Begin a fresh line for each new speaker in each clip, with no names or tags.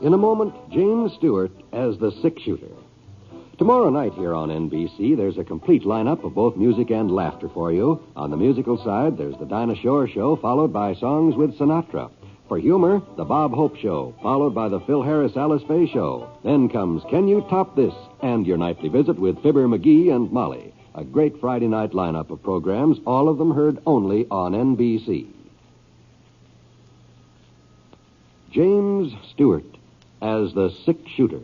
In a moment, James Stewart as the six-shooter. Tomorrow night here on NBC, there's a complete lineup of both music and laughter for you. On the musical side, there's the Dinah Shore Show, followed by Songs with Sinatra. For humor, the Bob Hope Show, followed by the Phil Harris Alice Faye Show. Then comes Can You Top This? And your nightly visit with Fibber McGee and Molly. A great Friday night lineup of programs, all of them heard only on NBC. James Stewart as the six-shooter.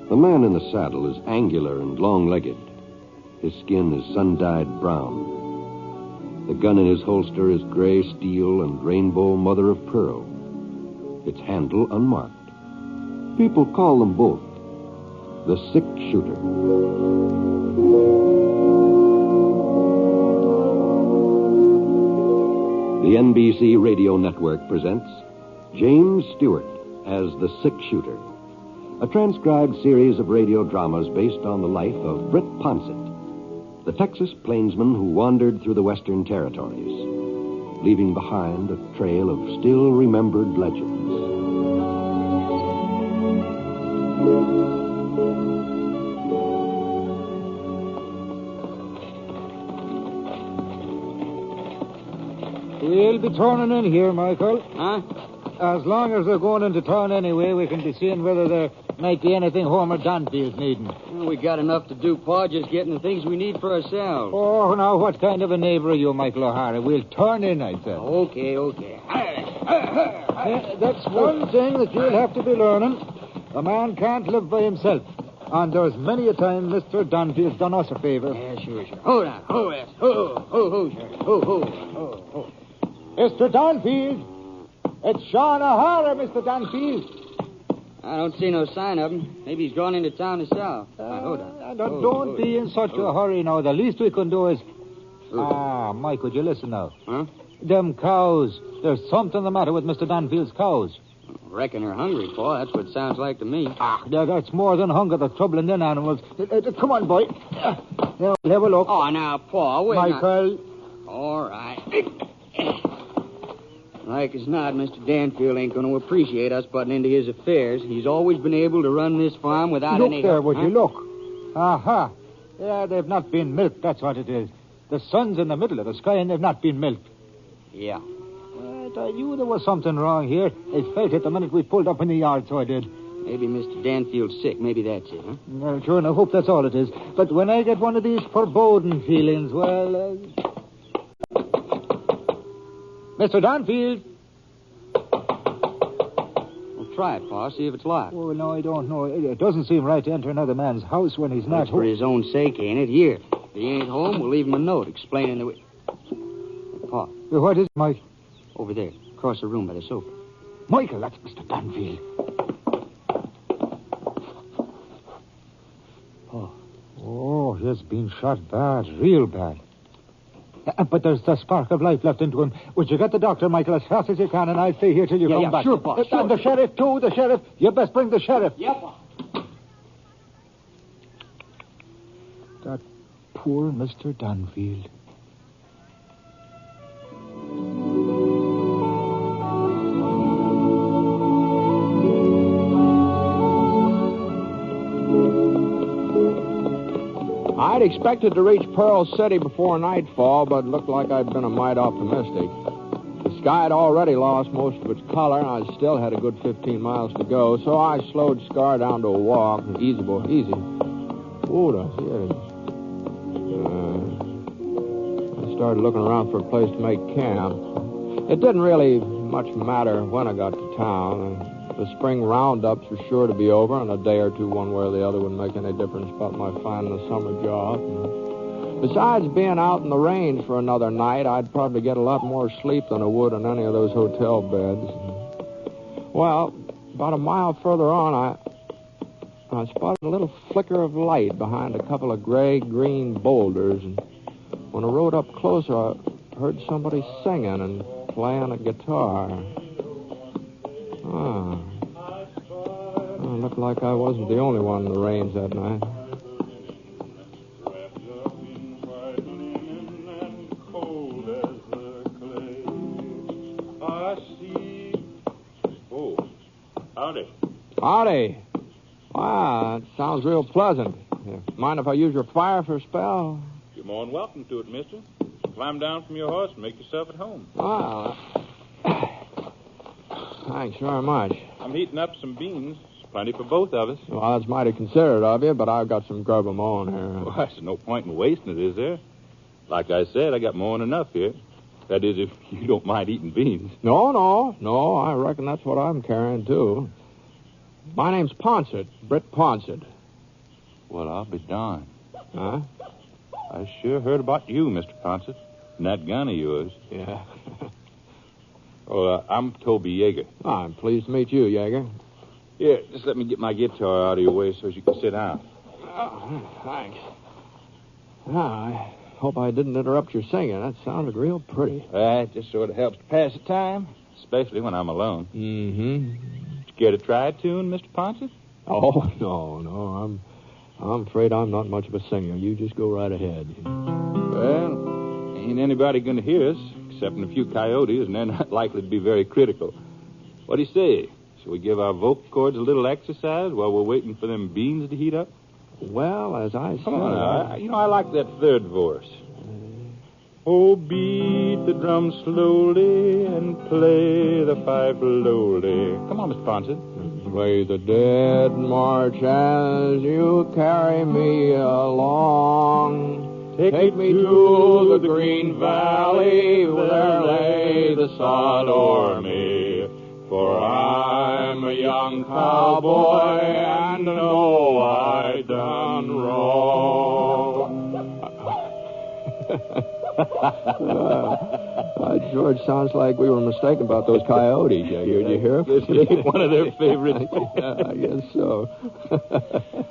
The man in the saddle is angular and long-legged. His skin is sun-dyed brown. The gun in his holster is gray steel and rainbow mother of pearl. Its handle unmarked. People call them both the six-shooter. The NBC Radio Network presents James Stewart as the six-shooter, a transcribed series of radio dramas based on the life of Britt Ponsett, the Texas plainsman who wandered through the Western Territories, leaving behind a trail of still-remembered legends.
We'll be turning in here, Michael.
Huh?
As long as they're going into town anyway, we can be seeing whether there might be anything Homer Danfield's needing.
Well, we got enough to do, Pa, just getting the things we need for ourselves.
Oh, now, what kind of a neighbor are you, Michael O'Hara? We'll turn in, I said.
Okay.
That's one thing that you'll have to be learning. A man can't live by himself. And there's many a time Mr. Danfield's done us a favor.
Yeah, sure. Hold on. Ho.
Mr. Danfield! It's Sean O'Hara, Mr. Danfield.
I don't see no sign of him. Maybe he's gone into town himself. Hold on.
Don't be in such a hurry now. The least we can do is... Mike, would you listen now?
Huh?
Them cows. There's something the matter with Mr. Danfield's cows.
Reckon they're hungry, Pa. That's what it sounds like to me.
That's more than hunger that's troubling them animals. Come on, boy. Now, we'll have a look.
Oh, now, Pa, wait.
Michael.
All right. Like as not, Mr. Danfield ain't going to appreciate us butting into his affairs. He's always been able to run this farm without any...
Look there, would you look? Aha. Yeah, they've not been milked, that's what it is. The sun's in the middle of the sky and they've not been milked.
Yeah.
I knew there was something wrong here. I felt it the minute we pulled up in the yard, so I did.
Maybe Mr. Danfield's sick. Maybe that's it, huh?
Well, sure, and I hope that's all it is. But when I get one of these foreboding feelings, well... Mr. Danfield!
Well, try it, Pa. See if it's locked.
Oh, no, I don't know. It doesn't seem right to enter another man's house when he's not
That's for his own sake, ain't it? Here. If he ain't home, we'll leave him a note explaining the way... Pa.
What is it, Mike?
Over there, across the room by the sofa.
Michael, that's Mr. Danfield. Oh, he's been shot bad, real bad. But there's the spark of life left into him. Would you get the doctor, Michael, as fast as you can, and I'll stay here till you come back.
Sure, Pa, sure.
And the sheriff, too, the sheriff. You best bring the sheriff.
Yeah, Pa.
That poor Mr. Danfield.
I'd expected to reach Pearl City before nightfall, but it looked like I'd been a mite optimistic. The sky had already lost most of its color, and I still had a good 15 miles to go, so I slowed Scar down to a walk. Easy, boy, easy. Oh, here it is. I started looking around for a place to make camp. It didn't really much matter when I got to town. The spring roundups were sure to be over, and a day or two, one way or the other, wouldn't make any difference about my finding a summer job. Besides being out in the range for another night, I'd probably get a lot more sleep than I would in any of those hotel beds. Well, about a mile further on, I spotted a little flicker of light behind a couple of gray-green boulders, and when I rode up closer, I heard somebody singing and playing a guitar. It looked like I wasn't the only one in the range that night.
Howdy.
Howdy. Wow, that sounds real pleasant. Mind if I use your fire for a spell?
You're more than welcome to it, mister. Climb down from your horse and make yourself at home.
Wow. Thanks very much.
I'm heating up some beans. There's plenty for both of us.
Well, that's mighty considerate of you, but I've got some grub of my own here.
Well, there's no point in wasting it, is there? Like I said, I got more than enough here. That is, if you don't mind eating beans.
No, I reckon that's what I'm carrying, too. My name's Ponsett, Britt Ponsett.
Well, I'll be darned.
Huh?
I sure heard about you, Mr. Ponsett, and that gun of yours.
Yeah.
Well, I'm Toby Yeager.
I'm pleased to meet you, Yeager.
Here, just let me get my guitar out of your way so you can sit down.
Oh, thanks. I hope I didn't interrupt your singing. That sounded real pretty.
It just sort of helps to pass the time, especially when I'm alone.
Mm-hmm.
You care to try a tune, Mr. Ponsett?
Oh, no. I'm afraid I'm not much of a singer. You just go right ahead.
Well, ain't anybody going to hear us, excepting a few coyotes, and they're not likely to be very critical. What do you say? Shall we give our vocal cords a little exercise while we're waiting for them beans to heat up?
Well, as I said...
Come on, I like that third verse. Oh, beat the drum slowly and play the fife lowly. Come on, Mr. Ponsett.
Play the dead march as you carry me along. Take me to the green valley where lay the sod o'er me. For I'm a young cowboy and know I done wrong. George, sounds like we were mistaken about those coyotes. Did you hear?
Guess it ain't one of their favorites.
Yeah, I guess so.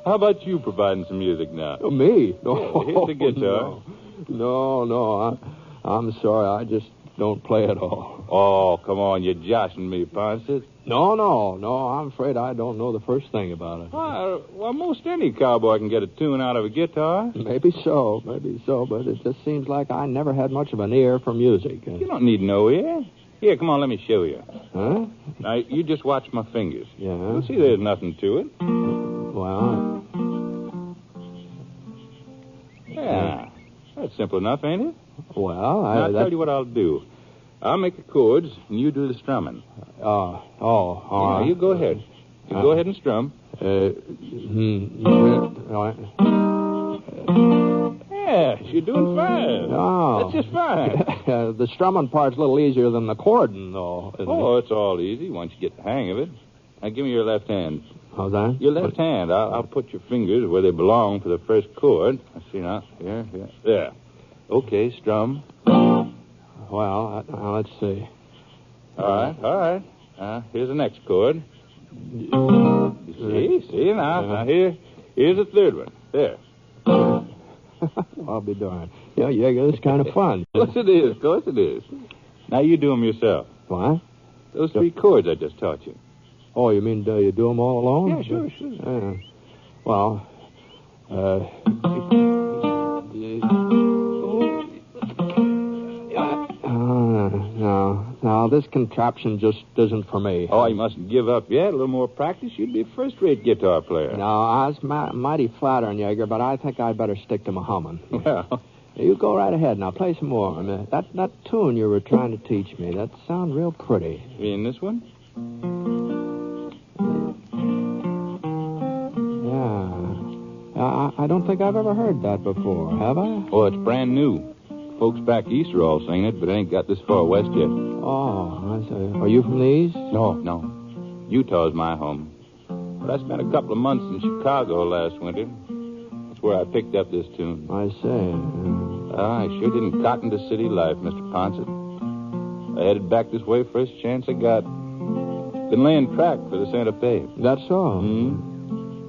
How about you providing some music now?
Oh, me?
No, here's the guitar.
No. I'm sorry. I just don't play at all.
Oh, come on. You're joshing me, Ponsett.
No. I'm afraid I don't know the first thing about it.
Well, most any cowboy can get a tune out of a guitar.
Maybe so, but it just seems like I never had much of an ear for music.
You don't need no ear. Here, come on, let me show you.
Huh?
Now, you just watch my fingers.
Yeah?
You'll see there's nothing to it.
Well...
Yeah. That's simple enough, ain't it?
Well,
Now, I'll tell you what I'll do. I'll make the chords, and you do the strumming.
all right.
You go ahead. You go ahead and strum.
All right.
Yes, you're doing fine.
Oh.
That's just fine.
The strumming part's a little easier than the chording, though, isn't it?
It's all easy once you get the hang of it. Now, give me your left hand.
How's that?
Your left hand. I'll put your fingers where they belong for the first chord. I see now. Here. There. Okay, strum.
Well, let's see.
All right. Here's the next chord. You see now. Now, here's the third one. There.
I'll be darned. Yeah, it's kind of fun.
Of course it is. Now, you do them yourself.
What?
Those three chords I just taught you.
Oh, you mean you do them all alone?
Yeah, sure.
Well, no, this contraption just isn't for me.
Oh, you mustn't give up yet. A little more practice, you'd be a first-rate guitar player.
No, that's mighty flattering, Yeager, but I think I'd better stick to my humming.
Well,
you go right ahead. Now, play some more. I mean, that tune you were trying to teach me, that sounds real pretty.
you mean this one?
Yeah. I don't think I've ever heard that before, have I?
Oh, it's brand new. Folks back east are all singing it, but it ain't got this far west yet.
Oh, I see. Are you from the east?
No. Utah's my home. But I spent a couple of months in Chicago last winter. That's where I picked up this tune.
I see.
I sure didn't cotton to city life, Mr. Ponsett. I headed back this way first chance I got. Been laying track for the Santa Fe.
That's so?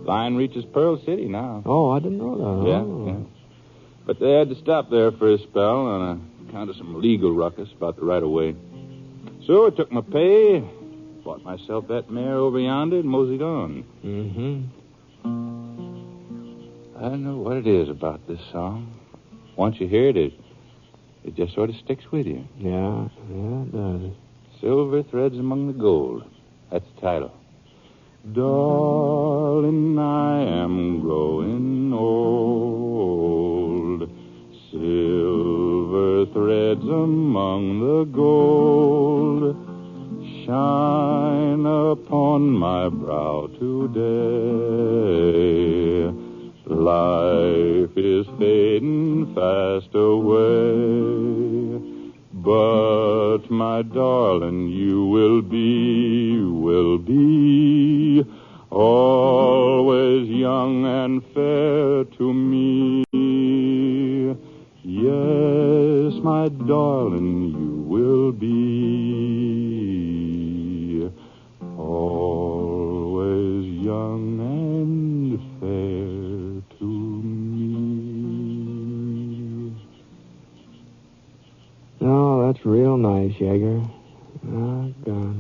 Line reaches Pearl City now.
Oh, I didn't know that.
Yeah. But they had to stop there for a spell on account of some legal ruckus about the right-of-way. So I took my pay, bought myself that mare over yonder, and moseyed on. I don't know what it is about this song. Once you hear it, it just sort of sticks with you.
Yeah, it does.
Silver threads among the gold. That's the title. Darling, I am growing old. Silver threads among the gold shine upon my brow today. Life is fading fast away. But, my darling, you will be always young and fair to me. Yes, my darling, you will be always young and fair to me.
Oh, that's real nice, Jaeger. Oh, God.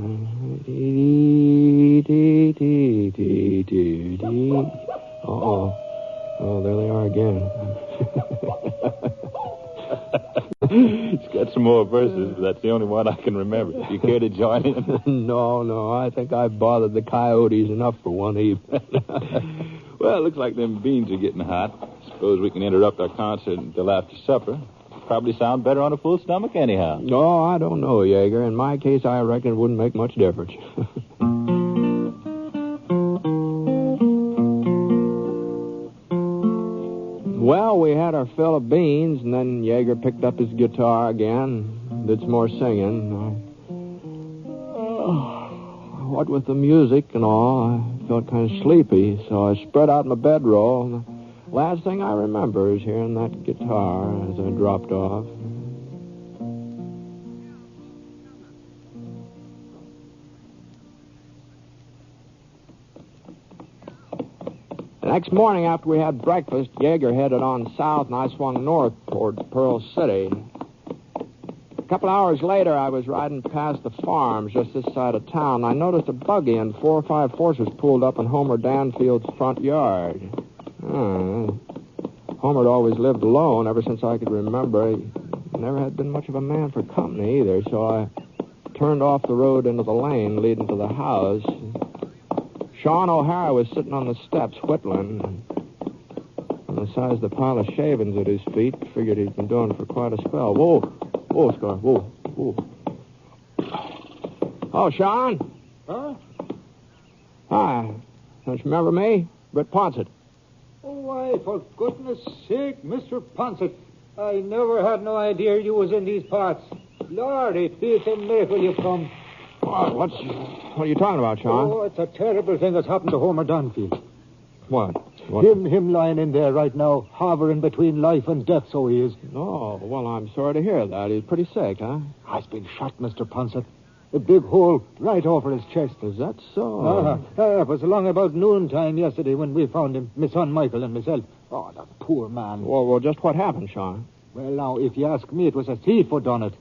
Uh-oh. Oh, there they are again.
It's got some more verses, but that's the only one I can remember. You care to join in?
No. I think I've bothered the coyotes enough for one evening.
Well, it looks like them beans are getting hot. Suppose we can interrupt our concert until after supper. Probably sound better on a full stomach anyhow.
No, I don't know, Jaeger. In my case, I reckon it wouldn't make much difference. Well, we had our fill of beans, and then Jaeger picked up his guitar again, did some more singing. What with the music and all, I felt kind of sleepy, so I spread out my bedroll. And the last thing I remember is hearing that guitar as I dropped off. The next morning after we had breakfast, Jaeger headed on south, and I swung north toward Pearl City. A couple hours later, I was riding past the farms just this side of town. I noticed a buggy and 4 or 5 horses pulled up in Homer Danfield's front yard. Homer had always lived alone ever since I could remember. He never had been much of a man for company either, so I turned off the road into the lane leading to the house. Sean O'Hara was sitting on the steps whittling. On the size of the pile of shavings at his feet, figured he'd been doing it for quite a spell. Whoa, Scar, whoa. Oh, Sean?
Huh?
Hi. Don't you remember me? Britt Ponsett.
Oh, why, for goodness sake, Mr. Ponsett, I never had no idea you was in these parts. Lord, it feels a miracle you've come.
What are you talking about, Sean?
Oh, it's a terrible thing that's happened to Homer Dunfield.
What?
Him lying in there right now, hovering between life and death, so he is.
Oh, well, I'm sorry to hear that. He's pretty sick, huh?
He's been shot, Mr. Ponsett. A big hole right over his chest.
Is that so?
It was along about noontime yesterday when we found him, my son Michael and myself. Oh, that poor man.
Well, just what happened, Sean?
Well, now, if you ask me, it was a thief who done it.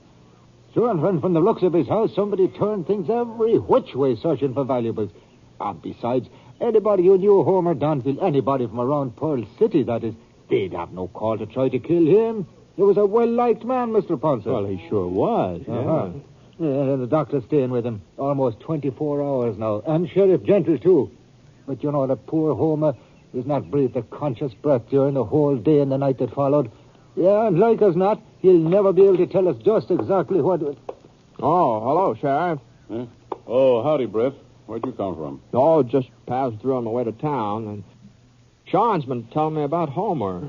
Sure, and from the looks of his house, somebody turned things every which way searching for valuables. And besides, anybody who knew Homer Danfield, anybody from around Pearl City, that is, they'd have no call to try to kill him. He was a well-liked man, Mr. Ponsett.
Well, he sure was, yeah.
Yeah, and the doctor's staying with him almost 24 hours now. And Sheriff Gentle, too. But you know, the poor Homer has not breathed a conscious breath during the whole day and the night that followed. Yeah, and like as not, he'll never be able to tell us just exactly what...
Oh, hello, Sheriff.
Huh? Oh, howdy, Britt. Where'd you come from?
Oh, just passed through on my way to town, and Sean's been telling me about Homer.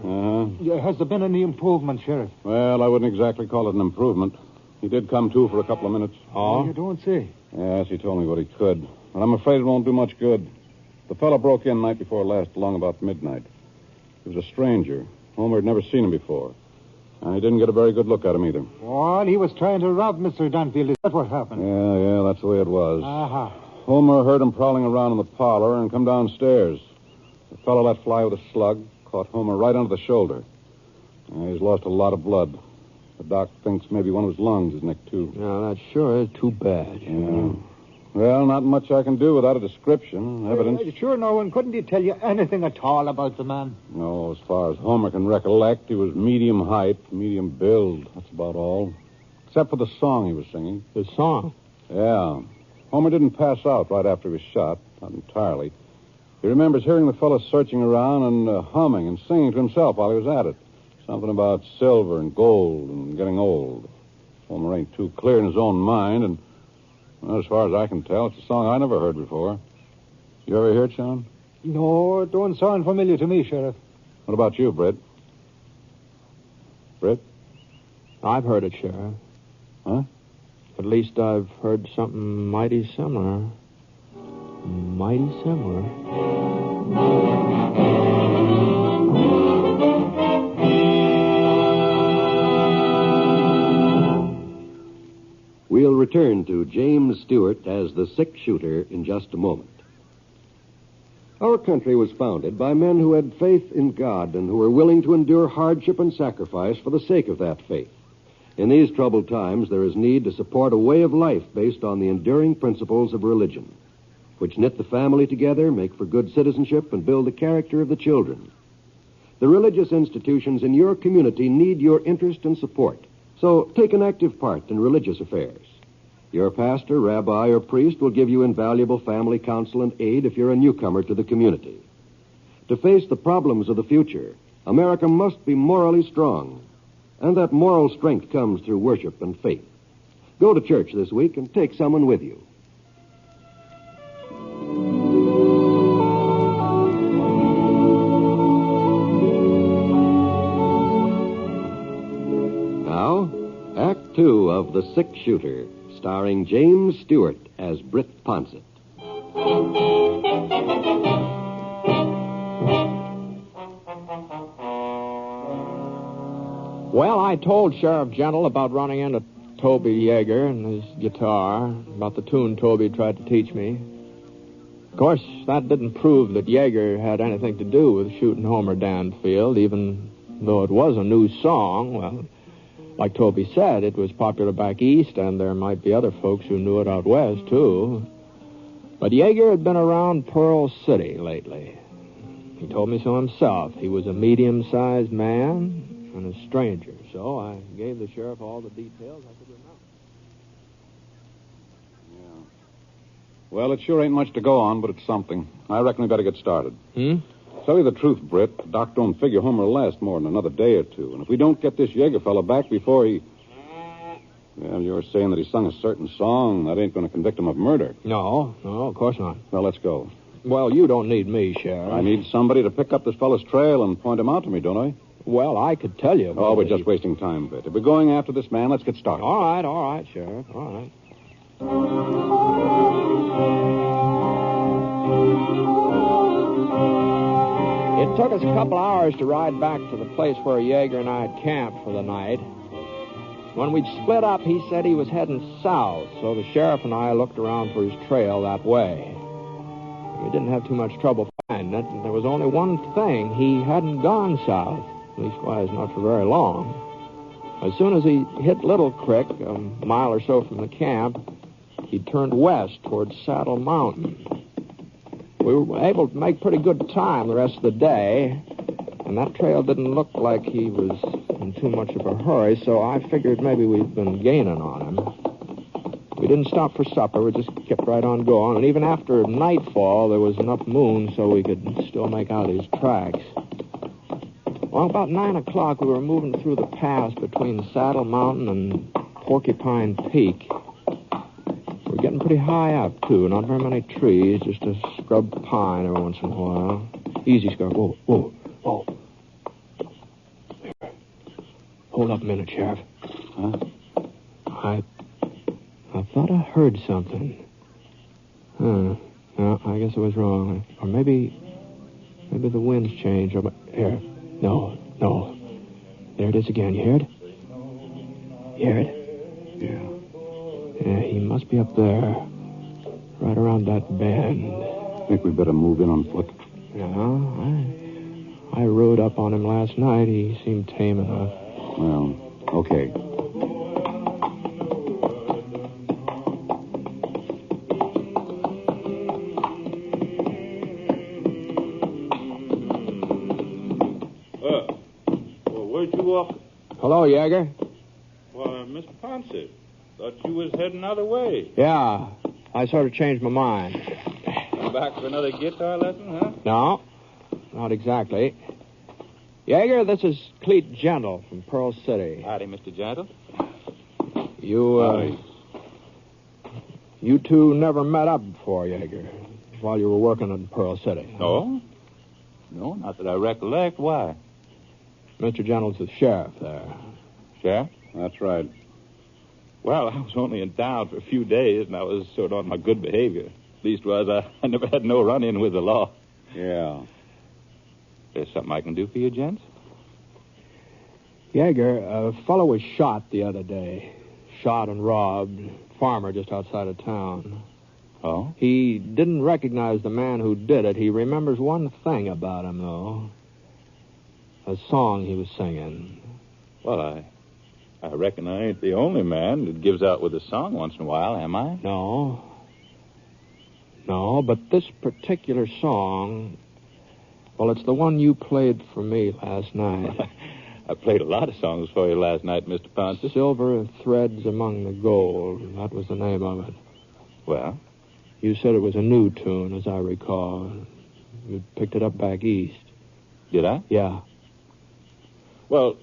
Yeah, has there been any improvement, Sheriff?
Well, I wouldn't exactly call it an improvement. He did come to for a couple of minutes.
Oh?
You don't say.
Yes, he told me what he could. But I'm afraid it won't do much good. The fellow broke in night before last, along about midnight. He was a stranger. Homer had never seen him before. And he didn't get a very good look at him either.
Well, he was trying to rob Mr. Danfield. Is that what happened?
Yeah, that's the way it was.
Aha.
Homer heard him prowling around in the parlor and come downstairs. The fellow let fly with a slug, caught Homer right under the shoulder. He's lost a lot of blood. The doc thinks maybe one of his lungs is nicked, too.
Yeah, that sure is too bad.
Yeah. Well, not much I can do without a description, evidence.
Sure, no, and couldn't he tell you anything at all about the man?
No, as far as Homer can recollect, he was medium height, medium build. That's about all. Except for the song he was singing.
The song?
Yeah. Homer didn't pass out right after he was shot, not entirely. He remembers hearing the fellow searching around and humming and singing to himself while he was at it. Something about silver and gold and getting old. Homer ain't too clear in his own mind, and well, as far as I can tell, it's a song I never heard before. You ever hear it, Sean?
No, it don't sound familiar to me, Sheriff.
What about you, Britt? Britt?
I've heard it, Sheriff.
Huh?
At least I've heard something mighty similar. Mighty similar.
We'll return to James Stewart as the 6-shooter in just a moment. Our country was founded by men who had faith in God and who were willing to endure hardship and sacrifice for the sake of that faith. In these troubled times, there is need to support a way of life based on the enduring principles of religion, which knit the family together, make for good citizenship, and build the character of the children. The religious institutions in your community need your interest and support, so take an active part in religious affairs. Your pastor, rabbi, or priest will give you invaluable family counsel and aid if you're a newcomer to the community. To face the problems of the future, America must be morally strong, and that moral strength comes through worship and faith. Go to church this week and take someone with you. Now, Act 2 of The 6-Shooter, starring James Stewart as Britt Ponsett.
Well, I told Sheriff Gentle about running into Toby Yeager and his guitar, about the tune Toby tried to teach me. Of course, that didn't prove that Yeager had anything to do with shooting Homer Danfield, even though it was a new song. Well, like Toby said, it was popular back east, and there might be other folks who knew it out west, too. But Yeager had been around Pearl City lately. He told me so himself. He was a medium-sized man and a stranger, so I gave the sheriff all the details I could remember.
Yeah. Well, it sure ain't much to go on, but it's something. I reckon we better get started. Tell you the truth, Britt, the doc don't figure Homer will last more than another day or two. And if we don't get this Yeager fella back before he... Well, you were saying that he sung a certain song. That ain't going to convict him of murder.
No, of course not.
Well, let's go.
Well, you don't need me, Sheriff.
I need somebody to pick up this fella's trail and point him out to me, don't I?
Well, I could tell you.
Oh, we're just wasting time, Britt. If we're going after this man, let's get started.
All right, Sheriff. All right. It took us a couple hours to ride back to the place where Yeager and I had camped for the night. When we'd split up, he said he was heading south, so the sheriff and I looked around for his trail that way. We didn't have too much trouble finding it. There was only one thing. He hadn't gone south, leastwise not for very long. As soon as he hit Little Creek, a mile or so from the camp, he turned west towards Saddle Mountain. We were able to make pretty good time the rest of the day, and that trail didn't look like he was in too much of a hurry, so I figured maybe we'd been gaining on him. We didn't stop for supper. We just kept right on going, and even after nightfall, there was enough moon so we could still make out his tracks. Well, about 9 o'clock, we were moving through the pass between Saddle Mountain and Porcupine Peak. We're getting pretty high up, too. Not very many trees, just a scrub pine every once in a while. Easy, Scrub. Whoa. Hold up a minute, Sheriff.
Huh?
I thought I heard something. No, I guess I was wrong. Or maybe the wind's changed. Here. No. There it is again. You hear it? Hear it?
Yeah.
Yeah, he must be up there. Right around that bend.
Think we better move in on foot.
No, I rode up on him last night. He seemed tame enough.
Well, okay.
Where'd you walk?
Hello, Yeager.
Why, Mr. Ponsett, thought you was heading other way.
Yeah. I sort of changed my mind.
Come back for another guitar lesson, huh?
No, not exactly. Jaeger, this is Cleet Gentle from Pearl City.
Howdy, Mr. Gentle.
You two never met up before, Jaeger, while you were working in Pearl City.
No? No, not that I recollect. Why?
Mr. Gentle's the sheriff there.
Sheriff?
That's right.
Well, I was only in town for a few days, and I was sort of on my good behavior. Leastwise, I never had no run-in with the law.
Yeah.
There's something I can do for you, gents?
Jaeger, a fellow was shot the other day. Shot and robbed. Farmer just outside of town.
Oh?
He didn't recognize the man who did it. He remembers one thing about him, though. A song he was singing.
Well, I reckon I ain't the only man that gives out with a song once in a while, am I?
No. No, but this particular song, well, it's the one you played for me last night.
I played a lot of songs for you last night, Mr. Ponce.
Silver Threads Among the Gold. That was the name of it.
Well?
You said it was a new tune, as I recall. You picked it up back east.
Did I?
Yeah.
Well,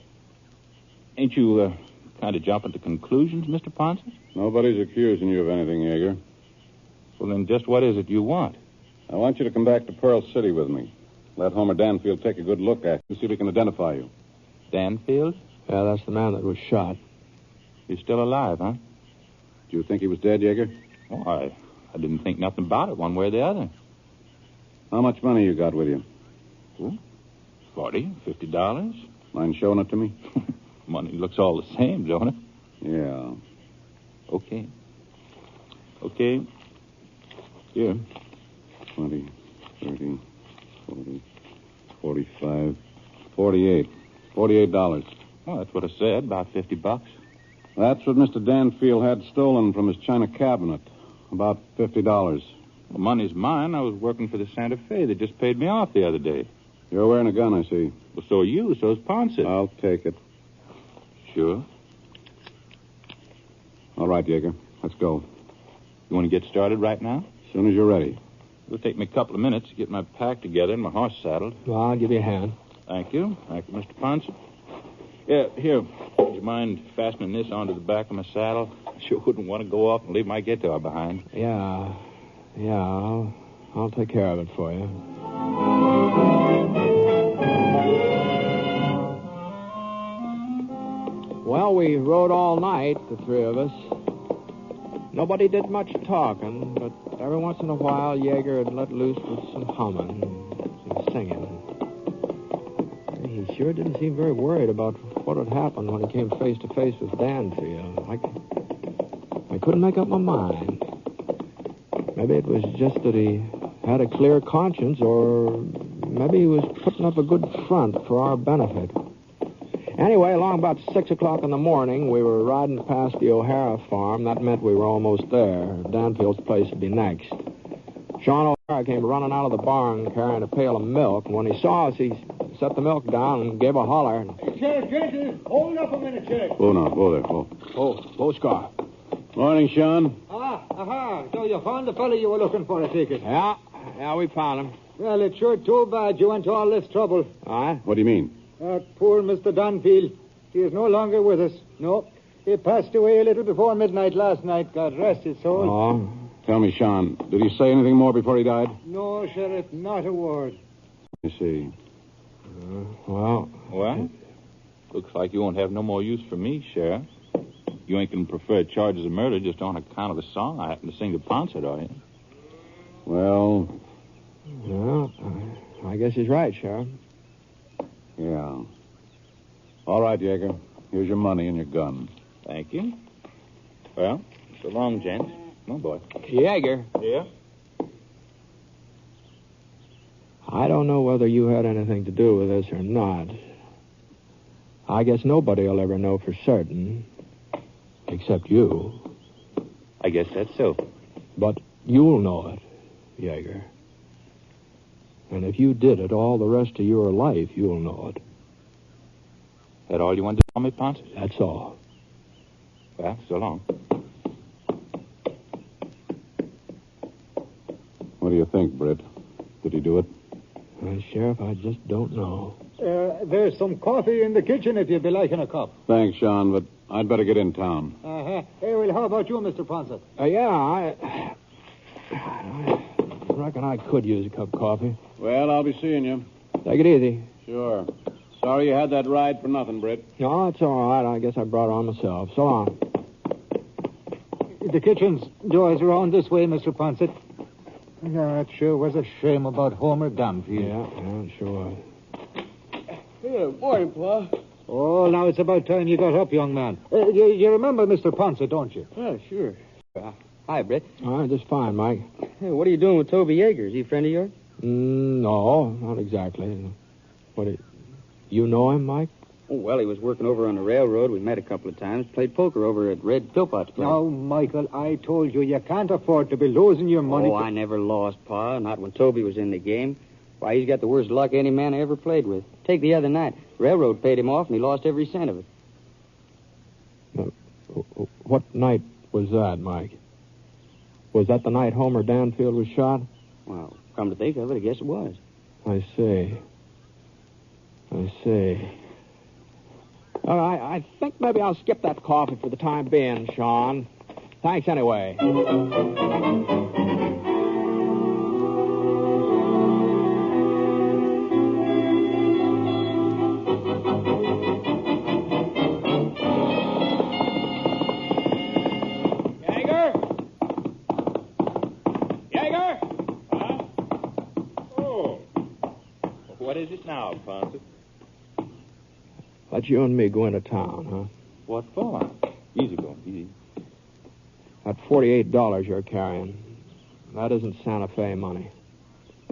ain't you kind of jumping to conclusions, Mr. Ponce?
Nobody's accusing you of anything, Jaeger.
Well, then just what is it you want?
I want you to come back to Pearl City with me. Let Homer Danfield take a good look at you, see if he can identify you.
Danfield?
Yeah, that's the man that was shot.
He's still alive, huh?
Do you think he was dead, Jaeger?
Oh, I didn't think nothing about it one way or the other.
How much money you got with you?
Oh, $40, $50.
Mind showing it to me?
Money looks all the same, don't it?
Yeah.
Okay. Here.
20, 30, 40, 45, 48. $48.
Oh, that's what I said, about $50.
That's what Mr. Danfield had stolen from his china cabinet. About $50.
The money's mine. I was working for the Santa Fe. They just paid me off the other day.
You're wearing a gun, I see.
Well, so are you. So's Ponce.
I'll take it.
Sure.
All right, Jaeger. Let's go.
You want to get started right now?
As soon as you're ready.
It'll take me a couple of minutes to get my pack together and my horse saddled.
Well, I'll give you a hand.
Thank you. Thank you, Mr. Ponce. Yeah, here. Would you mind fastening this onto the back of my saddle? I sure wouldn't want to go off and leave my guitar behind.
Yeah, I'll take care of it for you. Well, we rode all night, the three of us. Nobody did much talking, but every once in a while, Jaeger had let loose with some humming, some singing. He sure didn't seem very worried about what had happened when he came face to face with Danfield. I couldn't make up my mind. Maybe it was just that he had a clear conscience, or maybe he was putting up a good front for our benefit. Anyway, along about 6 o'clock in the morning, we were riding past the O'Hara farm. That meant we were almost there. Danfield's place would be next. Sean O'Hara came running out of the barn carrying a pail of milk, and when he saw us, he set the milk down and gave a holler.
Hey, Sheriff Jenkins, hold up a minute, Sheriff.
Whoa now, whoa there, whoa.
Oh, Scar.
Morning, Sean.
Aha. So you found the fellow you were looking for, I take it.
Yeah, we found him.
Well, it's sure too bad you went to all this trouble.
All right.
What do you mean?
Poor Mr. Danfield. He is no longer with us. No. He passed away a little before midnight last night. God rest his soul.
Oh.
Tell me, Sean, did he say anything more before he died?
No, Sheriff, not a word.
I see.
Well,
Looks like you won't have no more use for me, Sheriff. You ain't going to prefer charges of murder just on account of a song I happen to sing to Ponce, are you?
Well,
I guess he's right, Sheriff.
yeah. All right, Jaeger. Here's your money and your gun.
Thank you. Well, so long, gents. Come on, boy.
Jaeger.
Yeah?
I don't know whether you had anything to do with this or not. I guess nobody will ever know for certain, except you.
I guess that's so.
But you'll know it, Jaeger. And if you did it all the rest of your life, you'll know it.
That all you wanted to tell me, Ponce?
That's all.
Well, so long.
do you think, Britt? Did he do it?
Sheriff, I just don't know.
There's some coffee in the kitchen if you'd be liking a cup.
Thanks, Sean, but I'd better get in town.
Uh-huh. Hey, well, how about you, Mr. Ponset?
Yeah, I reckon I could use a cup of coffee.
Well, I'll be seeing you.
Take it easy.
Sure. Sorry you had that ride for nothing, Britt.
No, it's all right. I guess I brought it on myself. So long.
The kitchen's doors are on this way, Mr. Ponset. Yeah, it sure was a shame about Homer Dunphy.
Yeah, it sure was.
Yeah, morning, Pa.
Oh, now it's about time you got up, young man. You remember Mr. Ponset, don't you?
Oh, sure. Hi, Brett.
All right, just fine, Mike.
Hey, what are you doing with Toby Yeager? Is he a friend of yours?
No, not exactly. You know him, Mike?
Oh, well, he was working over on the railroad. We met a couple of times. Played poker over at Red Philpott's place.
Now, Michael, I told you can't afford to be losing your money.
Oh, I never lost, Pa. Not when Toby was in the game. Why, he's got the worst luck any man I ever played with. Take the other night. Railroad paid him off, and he lost every cent of it.
What night was that, Mike? Was that the night Homer Danfield was shot?
Well, come to think of it, I guess it was.
I see. All right, I think maybe I'll skip that coffee for the time being, Sean. Thanks anyway.
Yeager? Huh? Oh. What is it now, Ponset?
Let you and me go into town, huh?
What for? Easy going, easy.
That $48 you're carrying, that isn't Santa Fe money.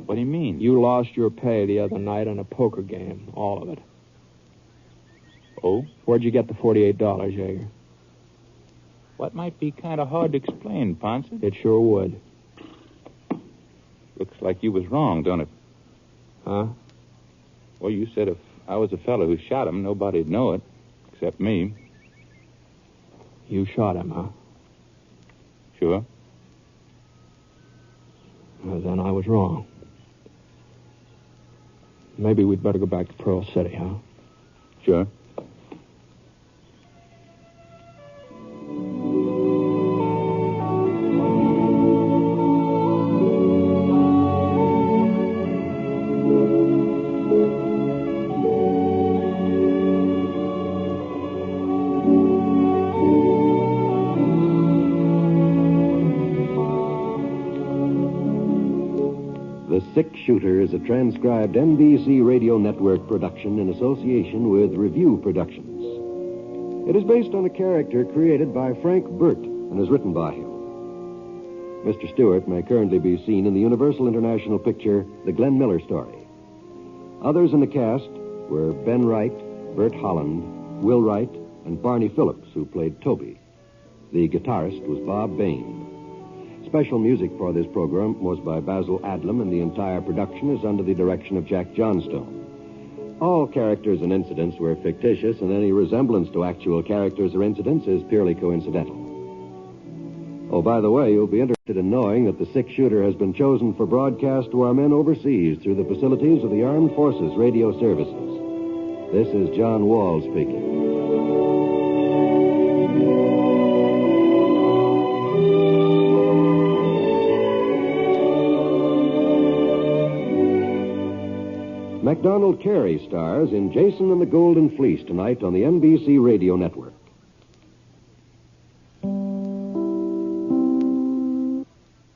What do you mean?
You lost your pay the other night in a poker game, all of it.
Oh?
Where'd you get the $48, Yeager?
What might be kind of hard to explain, Ponset?
It sure would.
Looks like you was wrong, don't it?
Huh?
Well, you said if I was the fellow who shot him, nobody'd know it, except me.
You shot him, huh?
Sure.
Well, then I was wrong. Maybe we'd better go back to Pearl City, huh?
Sure.
The Six-Shooter is a transcribed NBC Radio Network production in association with Review Productions. It is based on a character created by Frank Burt and is written by him. Mr. Stewart may currently be seen in the Universal International picture, The Glenn Miller Story. Others in the cast were Ben Wright, Bert Holland, Will Wright, and Barney Phillips, who played Toby. The guitarist was Bob Bain. Special music for this program was by Basil Adlam, and the entire production is under the direction of Jack Johnstone. All characters and incidents were fictitious, and any resemblance to actual characters or incidents is purely coincidental. Oh, by the way, you'll be interested in knowing that the Six-Shooter has been chosen for broadcast to our men overseas through the facilities of the Armed Forces Radio Services. This is John Wall speaking. MacDonald Carey stars in Jason and the Golden Fleece tonight on the NBC Radio Network.